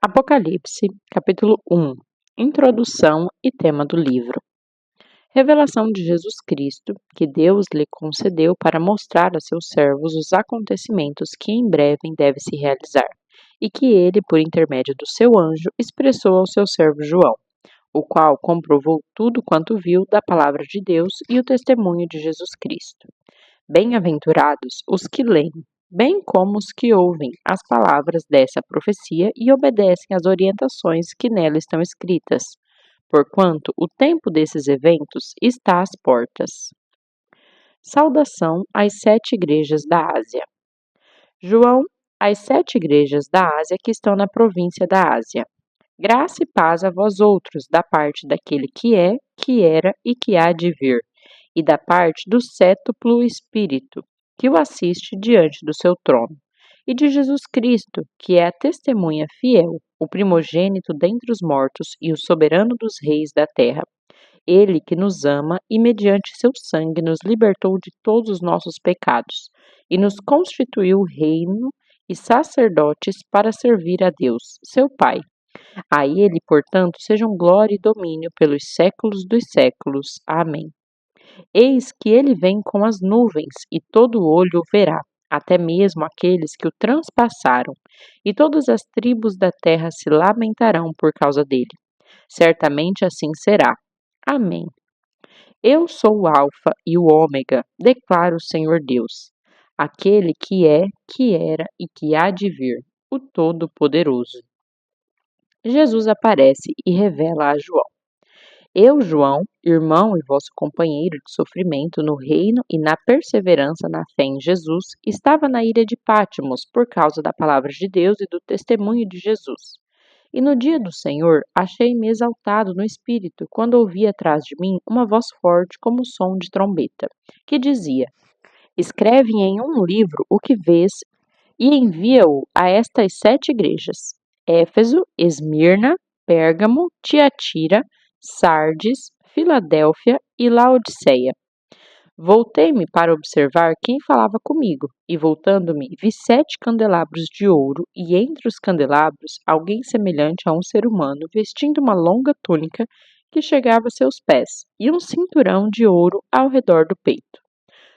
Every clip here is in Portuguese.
Apocalipse, capítulo 1. Introdução e tema do livro. Revelação de Jesus Cristo, que Deus lhe concedeu para mostrar a seus servos os acontecimentos que em breve devem se realizar, e que ele, por intermédio do seu anjo, expressou ao seu servo João, o qual comprovou tudo quanto viu da palavra de Deus e o testemunho de Jesus Cristo. Bem-aventurados os que leem, bem como os que ouvem as palavras dessa profecia e obedecem às orientações que nela estão escritas, porquanto o tempo desses eventos está às portas. Saudação às 7 igrejas da Ásia. João, às 7 igrejas da Ásia que estão na província da Ásia. Graça e paz a vós outros, da parte daquele que é, que era e que há de vir, e da parte do sétuplo Espírito, que o assiste diante do seu trono, e de Jesus Cristo, que é a testemunha fiel, o primogênito dentre os mortos e o soberano dos reis da terra. Ele que nos ama e, mediante seu sangue, nos libertou de todos os nossos pecados, e nos constituiu reino e sacerdotes para servir a Deus, seu Pai. A ele, portanto, sejam glória e domínio pelos séculos dos séculos. Amém. Eis que ele vem com as nuvens, e todo olho o verá, até mesmo aqueles que o transpassaram, e todas as tribos da terra se lamentarão por causa dele. Certamente assim será. Amém. Eu sou o Alfa e o Ômega, declara o Senhor Deus, aquele que é, que era e que há de vir, o Todo-Poderoso. Jesus aparece e revela a João. Eu, João, irmão e vosso companheiro de sofrimento no reino e na perseverança na fé em Jesus, estava na ilha de Pátimos por causa da palavra de Deus e do testemunho de Jesus. E no dia do Senhor achei-me exaltado no espírito, quando ouvi atrás de mim uma voz forte como o som de trombeta, que dizia: Escreve em um livro o que vês e envia-o a estas 7 igrejas: Éfeso, Esmirna, Pérgamo, Tiatira, Sardes, Filadélfia e Laodiceia. Voltei-me para observar quem falava comigo, e voltando-me, vi 7 candelabros de ouro, e entre os candelabros alguém semelhante a um ser humano, vestindo uma longa túnica que chegava a seus pés, e um cinturão de ouro ao redor do peito.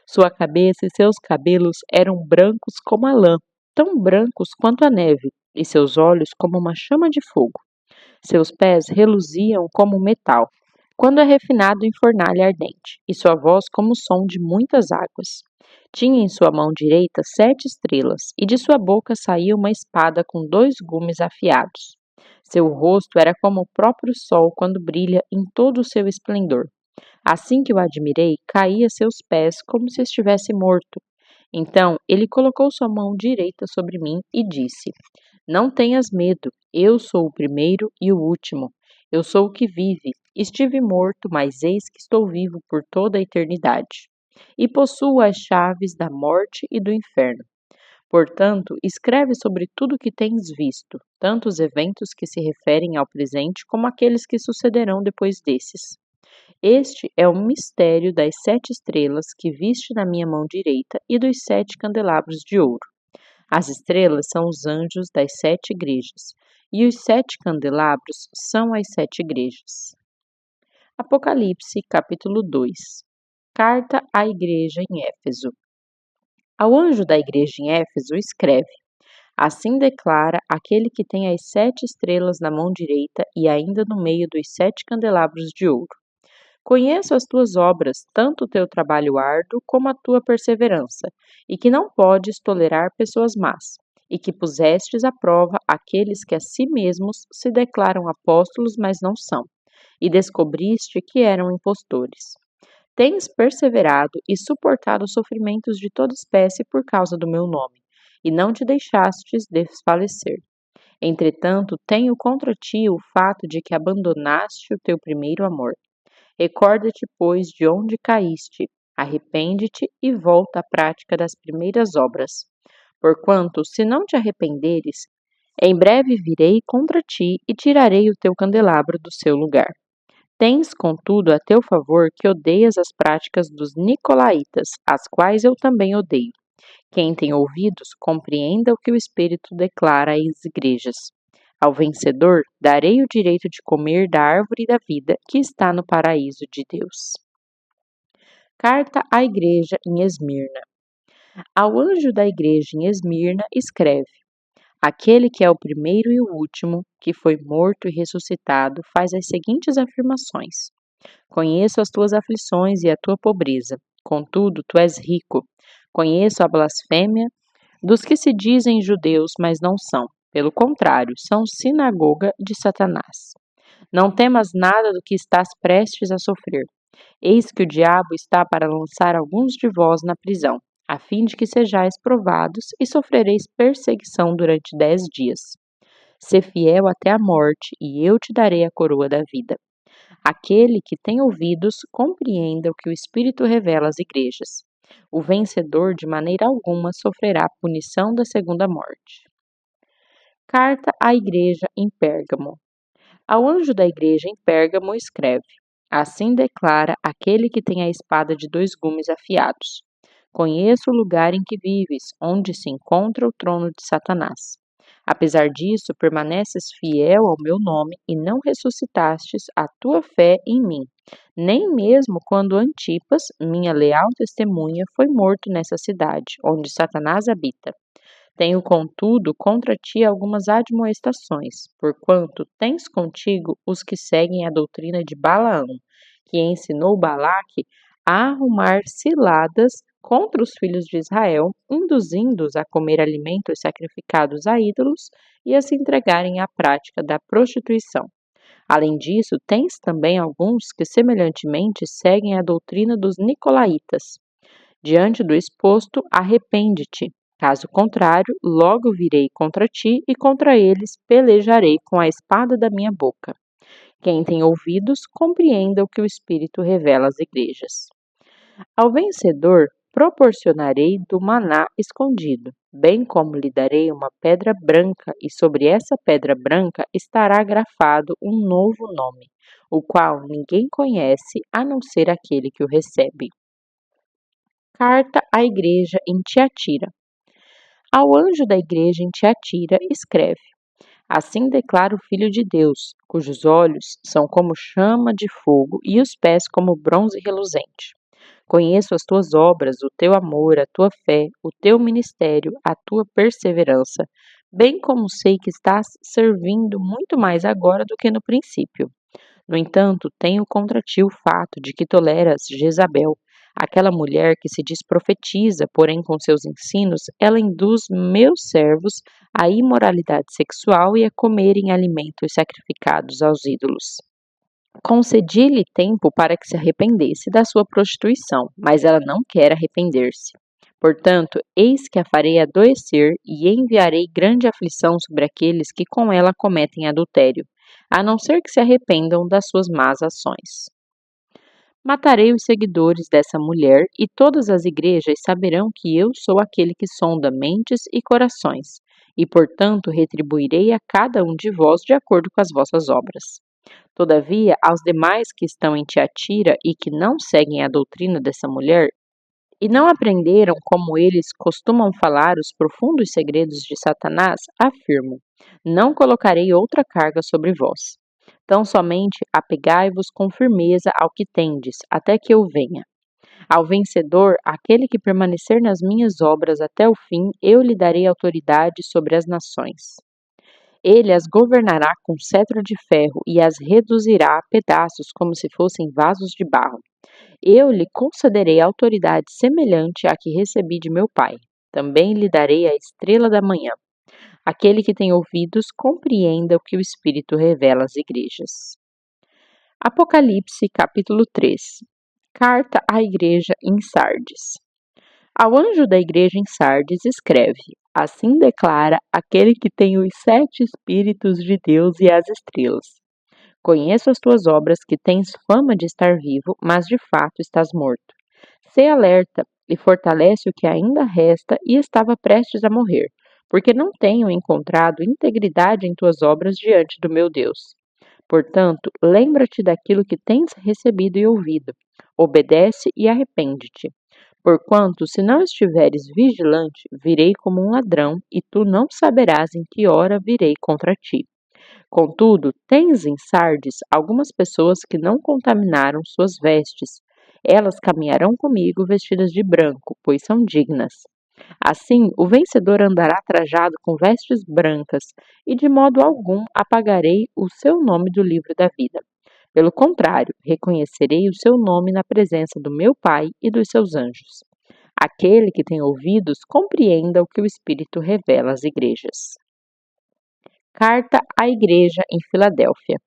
Sua cabeça e seus cabelos eram brancos como a lã, tão brancos quanto a neve, e seus olhos como uma chama de fogo. Seus pés reluziam como metal, quando é refinado em fornalha ardente, e sua voz como o som de muitas águas. Tinha em sua mão direita 7 estrelas, e de sua boca saía uma espada com 2 gumes afiados. Seu rosto era como o próprio sol quando brilha em todo o seu esplendor. Assim que o admirei, caí a seus pés como se estivesse morto. Então ele colocou sua mão direita sobre mim e disse: Não tenhas medo, eu sou o primeiro e o último. Eu sou o que vive. Estive morto, mas eis que estou vivo por toda a eternidade. E possuo as chaves da morte e do inferno. Portanto, escreve sobre tudo o que tens visto, tanto os eventos que se referem ao presente como aqueles que sucederão depois desses. Este é o mistério das 7 estrelas que viste na minha mão direita e dos 7 candelabros de ouro. As estrelas são os anjos das 7 igrejas, e os 7 candelabros são as 7 igrejas. Apocalipse, capítulo 2. Carta à igreja em Éfeso. Ao anjo da igreja em Éfeso escreve: Assim declara aquele que tem as 7 estrelas na mão direita e ainda no meio dos 7 candelabros de ouro. Conheço as tuas obras, tanto o teu trabalho árduo como a tua perseverança, e que não podes tolerar pessoas más, e que pusestes à prova aqueles que a si mesmos se declaram apóstolos, mas não são, e descobriste que eram impostores. Tens perseverado e suportado sofrimentos de toda espécie por causa do meu nome, e não te deixastes desfalecer. Entretanto, tenho contra ti o fato de que abandonaste o teu primeiro amor. Recorda-te, pois, de onde caíste, arrepende-te e volta à prática das primeiras obras. Porquanto, se não te arrependeres, em breve virei contra ti e tirarei o teu candelabro do seu lugar. Tens, contudo, a teu favor que odeias as práticas dos nicolaítas, as quais eu também odeio. Quem tem ouvidos, compreenda o que o Espírito declara às igrejas. Ao vencedor, darei o direito de comer da árvore da vida que está no paraíso de Deus. Carta à igreja em Esmirna. Ao anjo da igreja em Esmirna, escreve: aquele que é o primeiro e o último, que foi morto e ressuscitado, faz as seguintes afirmações: conheço as tuas aflições e a tua pobreza, contudo tu és rico. Conheço a blasfêmia dos que se dizem judeus, mas não são. Pelo contrário, são sinagoga de Satanás. Não temas nada do que estás prestes a sofrer. Eis que o diabo está para lançar alguns de vós na prisão, a fim de que sejais provados e sofrereis perseguição durante 10 dias. Sê fiel até a morte, e eu te darei a coroa da vida. Aquele que tem ouvidos, compreenda o que o Espírito revela às igrejas. O vencedor, de maneira alguma, sofrerá a punição da segunda morte. Carta à igreja em Pérgamo. Ao anjo da igreja em Pérgamo escreve: assim declara aquele que tem a espada de 2 gumes afiados. Conheço o lugar em que vives, onde se encontra o trono de Satanás. Apesar disso, permaneces fiel ao meu nome e não ressuscitastes a tua fé em mim, nem mesmo quando Antipas, minha leal testemunha, foi morto nessa cidade, onde Satanás habita. Tenho, contudo, contra ti algumas admoestações, porquanto tens contigo os que seguem a doutrina de Balaão, que ensinou Balaque a arrumar ciladas contra os filhos de Israel, induzindo-os a comer alimentos sacrificados a ídolos e a se entregarem à prática da prostituição. Além disso, tens também alguns que semelhantemente seguem a doutrina dos nicolaítas. Diante do exposto, arrepende-te. Caso contrário, logo virei contra ti e contra eles pelejarei com a espada da minha boca. Quem tem ouvidos, compreenda o que o Espírito revela às igrejas. Ao vencedor, proporcionarei do maná escondido, bem como lhe darei uma pedra branca, e sobre essa pedra branca estará grafado um novo nome, o qual ninguém conhece a não ser aquele que o recebe. Carta à igreja em Tiatira. Ao anjo da igreja em Tiatira escreve: assim declara o Filho de Deus, cujos olhos são como chama de fogo e os pés como bronze reluzente. Conheço as tuas obras, o teu amor, a tua fé, o teu ministério, a tua perseverança, bem como sei que estás servindo muito mais agora do que no princípio. No entanto, tenho contra ti o fato de que toleras Jezabel, aquela mulher que se diz profetiza, porém com seus ensinos, ela induz meus servos à imoralidade sexual e a comerem alimentos sacrificados aos ídolos. Concedi-lhe tempo para que se arrependesse da sua prostituição, mas ela não quer arrepender-se. Portanto, eis que a farei adoecer e enviarei grande aflição sobre aqueles que com ela cometem adultério, a não ser que se arrependam das suas más ações. Matarei os seguidores dessa mulher, e todas as igrejas saberão que eu sou aquele que sonda mentes e corações, e portanto retribuirei a cada um de vós de acordo com as vossas obras. Todavia, aos demais que estão em Tiatira e que não seguem a doutrina dessa mulher, e não aprenderam como eles costumam falar os profundos segredos de Satanás, afirmo: não colocarei outra carga sobre vós. Tão somente apegai-vos com firmeza ao que tendes, até que eu venha. Ao vencedor, aquele que permanecer nas minhas obras até o fim, eu lhe darei autoridade sobre as nações. Ele as governará com cetro de ferro e as reduzirá a pedaços como se fossem vasos de barro. Eu lhe concederei autoridade semelhante à que recebi de meu Pai. Também lhe darei a estrela da manhã. Aquele que tem ouvidos, compreenda o que o Espírito revela às igrejas. Apocalipse, capítulo 3. Carta à igreja em Sardes. Ao anjo da igreja em Sardes escreve: assim declara aquele que tem os 7 Espíritos de Deus e as estrelas. Conheço as tuas obras, que tens fama de estar vivo, mas de fato estás morto. Sê alerta e fortalece o que ainda resta e estava prestes a morrer, porque não tenho encontrado integridade em tuas obras diante do meu Deus. Portanto, lembra-te daquilo que tens recebido e ouvido. Obedece e arrepende-te. Porquanto, se não estiveres vigilante, virei como um ladrão, e tu não saberás em que hora virei contra ti. Contudo, tens em Sardes algumas pessoas que não contaminaram suas vestes. Elas caminharão comigo vestidas de branco, pois são dignas. Assim, o vencedor andará trajado com vestes brancas, e de modo algum apagarei o seu nome do livro da vida. Pelo contrário, reconhecerei o seu nome na presença do meu Pai e dos seus anjos. Aquele que tem ouvidos, compreenda o que o Espírito revela às igrejas. Carta à Igreja em Filadélfia.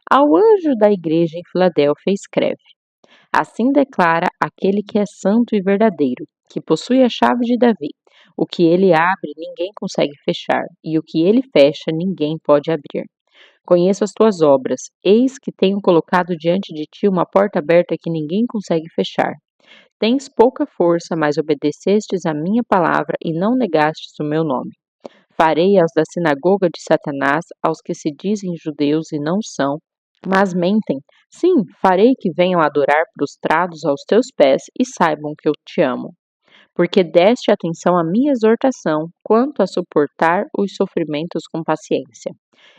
Ao anjo da igreja em Filadélfia escreve: Assim declara aquele que é santo e verdadeiro, que possui a chave de Davi. O que ele abre, ninguém consegue fechar, e o que ele fecha, ninguém pode abrir. Conheço as tuas obras, eis que tenho colocado diante de ti uma porta aberta que ninguém consegue fechar. Tens pouca força, mas obedecestes a minha palavra e não negastes o meu nome. Farei aos da sinagoga de Satanás, aos que se dizem judeus e não são, mas mentem. Sim, farei que venham adorar prostrados aos teus pés e saibam que eu te amo. Porque deste atenção à minha exortação, quanto a suportar os sofrimentos com paciência.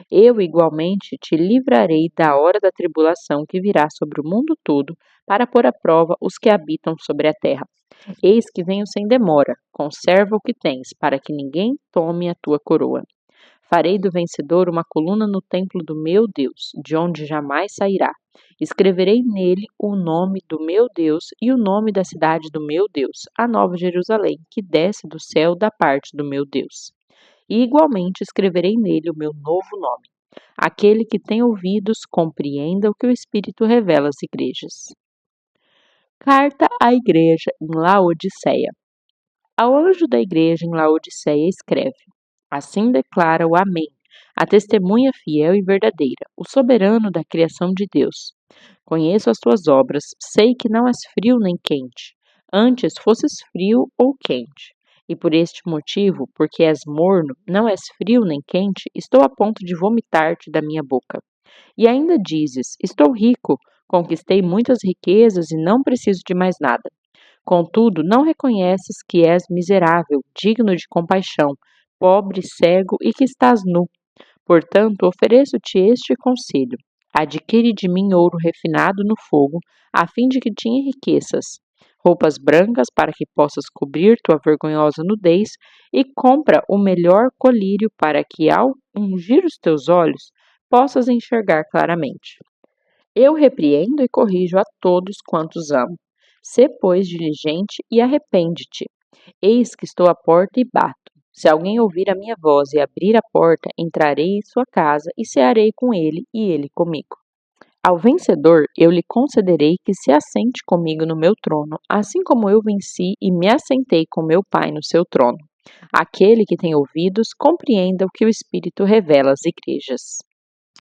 Eu igualmente te livrarei da hora da tribulação que virá sobre o mundo todo, para pôr à prova os que habitam sobre a terra. Eis que venho sem demora, conserva o que tens, para que ninguém tome a tua coroa. Farei do vencedor uma coluna no templo do meu Deus, de onde jamais sairá. Escreverei nele o nome do meu Deus e o nome da cidade do meu Deus, a nova Jerusalém, que desce do céu da parte do meu Deus. E igualmente escreverei nele o meu novo nome. Aquele que tem ouvidos, compreenda o que o Espírito revela às igrejas. Carta à igreja em Laodiceia. Ao anjo da igreja em Laodiceia escreve: Assim declara o Amém, a testemunha fiel e verdadeira, o soberano da criação de Deus. Conheço as tuas obras, sei que não és frio nem quente. Antes fosses frio ou quente. E por este motivo, porque és morno, não és frio nem quente, estou a ponto de vomitar-te da minha boca. E ainda dizes: Estou rico, conquistei muitas riquezas e não preciso de mais nada. Contudo, não reconheces que és miserável, digno de compaixão, pobre, cego e que estás nu. Portanto, ofereço-te este conselho: adquire de mim ouro refinado no fogo, a fim de que te enriqueças, roupas brancas para que possas cobrir tua vergonhosa nudez, e compra o melhor colírio para que, ao ungir os teus olhos, possas enxergar claramente. Eu repreendo e corrijo a todos quantos amo. Sê, pois, diligente e arrepende-te. Eis que estou à porta e bato. Se alguém ouvir a minha voz e abrir a porta, entrarei em sua casa e cearei com ele e ele comigo. Ao vencedor, eu lhe concederei que se assente comigo no meu trono, assim como eu venci e me assentei com meu Pai no seu trono. Aquele que tem ouvidos, compreenda o que o Espírito revela às igrejas.